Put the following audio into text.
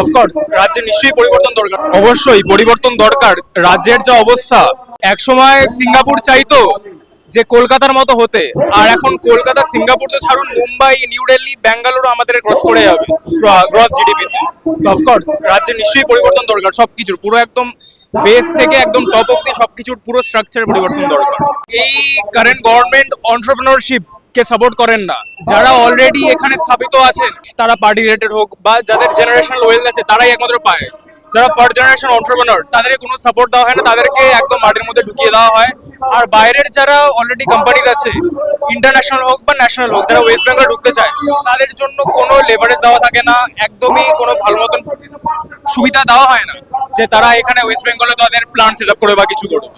Of course রাজ্যে নিশ্চয়ই পরিবর্তন দরকার, অবশ্যই পরিবর্তন দরকার। রাজ্যের যা অবস্থা, একসময় সিঙ্গাপুর চাইতো যে কলকাতার মতো হতে, আর এখন কলকাতা সিঙ্গাপুর তো ছাড়ুন, মুম্বাই, নিউ দিল্লি, ব্যাঙ্গালোর আমাদের ক্রস করে যাবে গ্রস জিডিপিতে। তো অফকোর্স রাজ্যে নিশ্চয়ই পরিবর্তন দরকার, সবকিছুর পুরো একদম বেস থেকে একদম টপ অব্দি সবকিছুর পুরো স্ট্রাকচার পরিবর্তন দরকার। এই কারেন্ট গভর্নমেন্ট অন্টারপ্রেনারশিপ কে সাপোর্ট করেন না। যারা অলরেডি এখানে স্থাপিত আছেন, তারা পার্টি রিলেটেড হোক বা যাদের জেনারেশনাল ওয়েলথ আছে, তারাই একমাত্র পায়। যারা ফার্স্ট জেনারেশন অন্টারপ্রেনার, তাদেরকে কোনো সাপোর্ট দেওয়া হয় না, তাদেরকে একদম মাটির মধ্যে ঢুকিয়ে দেওয়া হয়। আর বাইরের যারা অলরেডি কোম্পানিজ আছে, ইন্টারন্যাশনাল হোক বা ন্যাশনাল হোক, যারা ওয়েস্ট বেঙ্গল ঢুকতে চায়, তাদের জন্য কোনো লেভারেজ দেওয়া থাকে না, একদমই কোনো ভালো মতন সুবিধা দেওয়া হয় না যে তারা এখানে ওয়েস্ট বেঙ্গলে তাদের প্ল্যান্ট সেট আপ করে বা কিছু করবে।